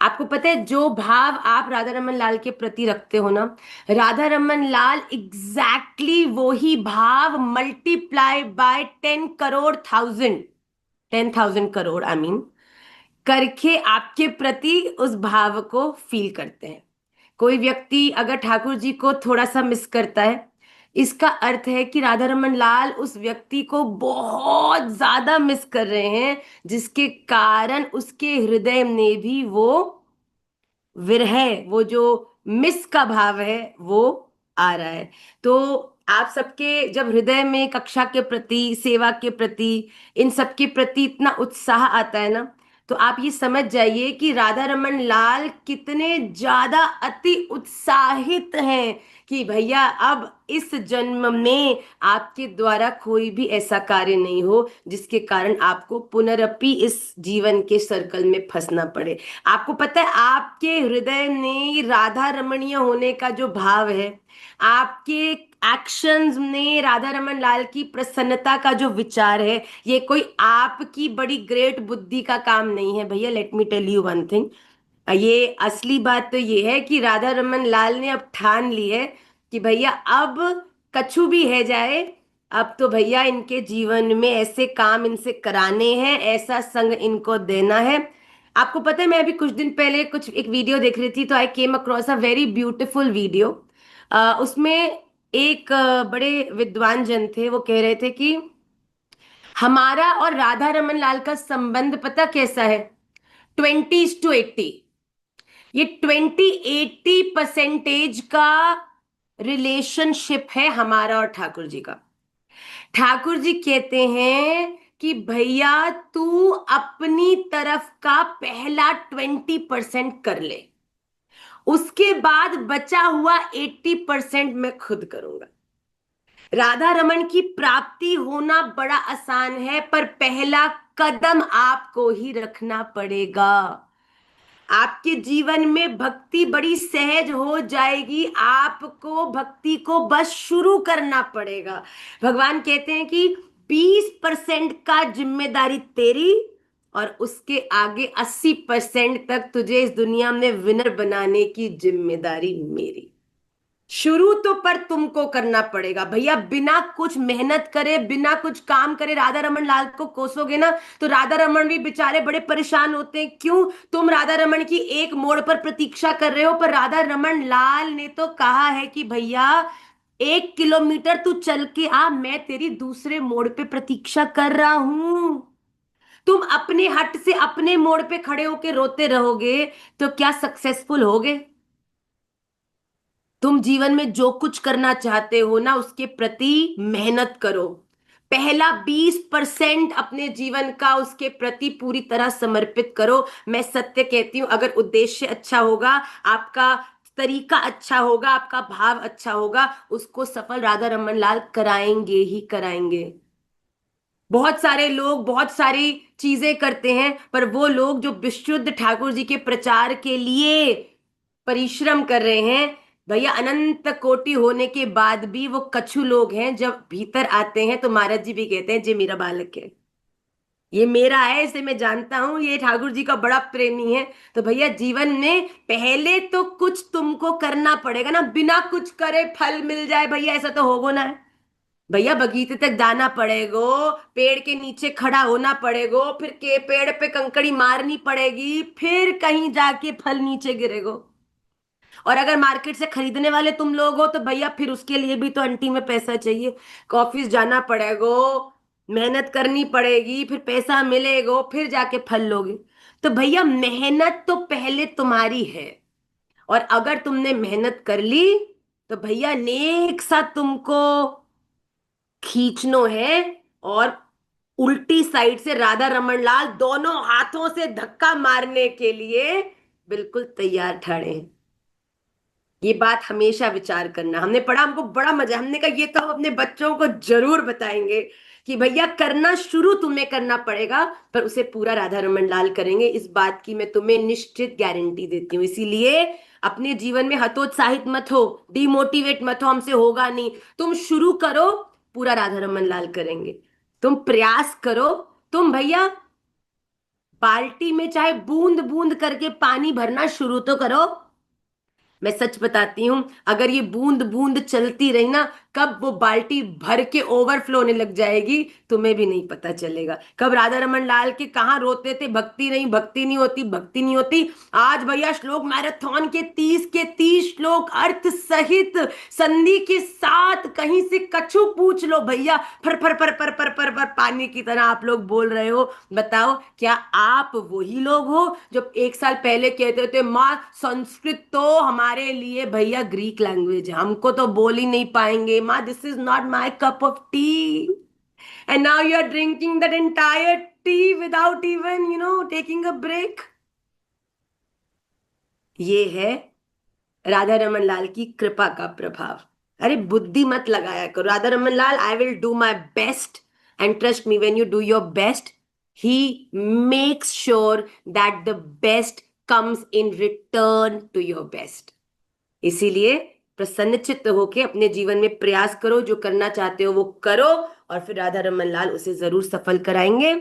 आपको पता है जो भाव आप राधा रमन लाल के प्रति रखते हो ना, राधा रमन लाल एग्जैक्टली वो ही भाव multiply by 10 crore 1000, 10,000 crore I mean करके आपके प्रति उस भाव को फील करते हैं। कोई व्यक्ति अगर ठाकुर जी को थोड़ा सा मिस करता है, इसका अर्थ है कि राधा रमन लाल उस व्यक्ति को बहुत ज्यादा मिस कर रहे हैं, जिसके कारण उसके हृदय में भी वो विरह, वो जो मिस का भाव है वो आ रहा है। तो आप सबके जब हृदय में कक्षा के प्रति, सेवा के प्रति, इन सब के प्रति इतना उत्साह आता है ना, तो आप ये समझ जाइए कि राधा रमन लाल कितने ज्यादा अति उत्साहित हैं कि भैया अब इस जन्म में आपके द्वारा कोई भी ऐसा कार्य नहीं हो जिसके कारण आपको पुनरपि इस जीवन के सर्कल में फंसना पड़े। आपको पता है आपके हृदय में राधा रमणीय होने का जो भाव है, आपके एक्शंस में राधा रमन लाल की प्रसन्नता का जो विचार है, ये कोई आपकी बड़ी ग्रेट बुद्धि का काम नहीं है भैया। Let me tell you one thing, ये असली बात तो ये है कि राधा रमन लाल ने अब ठान ली है कि भैया अब कछु भी है जाए, अब तो भैया इनके जीवन में ऐसे काम इनसे कराने हैं, ऐसा संग इनको देना है। आपको पता है मैं अभी कुछ दिन पहले कुछ एक वीडियो देख रही थी, तो I came across a very beautiful video. उसमें एक बड़े विद्वान जन थे, वो कह रहे थे कि हमारा और राधा रमन लाल का संबंध पता कैसा है, 20:80। ये 20-80% का रिलेशनशिप है हमारा और ठाकुर जी का। ठाकुर जी कहते हैं कि भैया तू अपनी तरफ का पहला 20% कर ले, उसके बाद बचा हुआ 80% मैं खुद करूंगा। राधा रमन की प्राप्ति होना बड़ा आसान है, पर पहला कदम आपको ही रखना पड़ेगा। आपके जीवन में भक्ति बड़ी सहज हो जाएगी, आपको भक्ति को बस शुरू करना पड़ेगा। भगवान कहते हैं कि 20% का जिम्मेदारी तेरी, और उसके आगे 80% तक तुझे इस दुनिया में विनर बनाने की जिम्मेदारी मेरी। शुरू तो पर तुमको करना पड़ेगा भैया। बिना कुछ मेहनत करे, बिना कुछ काम करे राधा रमन लाल को कोसोगे ना, तो राधा रमन भी बेचारे बड़े परेशान होते हैं। क्यों? तुम राधा रमन की एक मोड़ पर प्रतीक्षा कर रहे हो, पर राधा रमन लाल ने तो कहा है कि भैया 1 किलोमीटर तू चल के आ, मैं तेरी दूसरे मोड़ पे प्रतीक्षा कर रहा हूं। तुम अपने हट से अपने मोड़ पे खड़े होके रोते रहोगे तो क्या सक्सेसफुल होगे? तुम जीवन में जो कुछ करना चाहते हो ना, उसके प्रति मेहनत करो। पहला 20% अपने जीवन का उसके प्रति पूरी तरह समर्पित करो। मैं सत्य कहती हूं, अगर उद्देश्य अच्छा होगा, आपका तरीका अच्छा होगा, आपका भाव अच्छा होगा, उसको सफल राधा रमन लाल कराएंगे ही कराएंगे। बहुत सारे लोग बहुत सारी चीजें करते हैं, पर वो लोग जो विशुद्ध ठाकुर जी के प्रचार के लिए परिश्रम कर रहे हैं, भैया अनंत कोटि होने के बाद भी वो कछु लोग हैं, जब भीतर आते हैं तो महाराज जी भी कहते हैं जे मेरा बालक है, ये मेरा है, इसे मैं जानता हूं, ये ठाकुर जी का बड़ा प्रेमी है। तो भैया जीवन में पहले तो कुछ तुमको करना पड़ेगा ना। बिना कुछ करे फल मिल जाए भैया, ऐसा तो होगा ना है भैया। बगीचे तक जाना पड़ेगो, पेड़ के नीचे खड़ा होना पड़ेगो, फिर के पेड़ पे कंकड़ी मारनी पड़ेगी, फिर कहीं जाके फल नीचे गिरेगो। और अगर मार्केट से खरीदने वाले तुम लोग हो तो भैया फिर उसके लिए भी तो अंटी में पैसा चाहिए। ऑफिस जाना पड़ेगो, मेहनत करनी पड़ेगी, फिर पैसा मिलेगो, फिर जाके फल लोगे। तो भैया मेहनत तो पहले तुम्हारी है, और अगर तुमने मेहनत कर ली तो भैया नेक सा तुमको खींचनो है, और उल्टी साइड से राधा रमन लाल दोनों हाथों से धक्का मारने के लिए बिल्कुल तैयार खड़े हैं। ये बात हमेशा विचार करना। हमने पढ़ा, हमको बड़ा मजा, हमने कहा ये तो हम अपने बच्चों को जरूर बताएंगे कि भैया करना शुरू तुम्हें करना पड़ेगा, पर उसे पूरा राधा रमन लाल करेंगे, इस बात की मैं तुम्हें निश्चित गारंटी देती हूँ। इसीलिए अपने जीवन में हतोत्साहित मत हो, डिमोटिवेट मत हो, हमसे होगा नहीं। तुम शुरू करो, पूरा राधा रमन लाल करेंगे। तुम प्रयास करो, तुम भैया बाल्टी में चाहे बूंद बूंद करके पानी भरना शुरू तो करो। मैं सच बताती हूं, अगर ये बूंद बूंद चलती रही ना, कब वो बाल्टी भर के ओवरफ्लो होने लग जाएगी तुम्हें भी नहीं पता चलेगा। कब राधा रमन लाल के कहाँ रोते थे, भक्ति नहीं, भक्ति नहीं होती, भक्ति नहीं होती। आज भैया श्लोक मैराथन के 30 श्लोक अर्थ सहित, संधि के साथ, कहीं से कछु पूछ लो भैया, फर फर फर फर फर फर फर पानी की तरह आप लोग बोल रहे हो। बताओ, क्या आप वही लोग हो जो एक साल पहले कहते थे माँ संस्कृत तो हमारे लिए भैया ग्रीक लैंग्वेज है, हमको तो बोल ही नहीं पाएंगे माँ, this is not my cup of tea, and now you are drinking that entire tea without even taking a break. ये है राधा रमन लाल की कृपा का प्रभाव। अरे बुद्धि मत लगाया करो Radha Raman Lal, I will do my best, and trust me, when you do your best, he makes sure that the best comes in return to your best. इसीलिए प्रसन्नचित्त होके अपने जीवन में प्रयास करो, जो करना चाहते हो वो करो, और फिर राधा रमन लाल उसे जरूर सफल कराएंगे।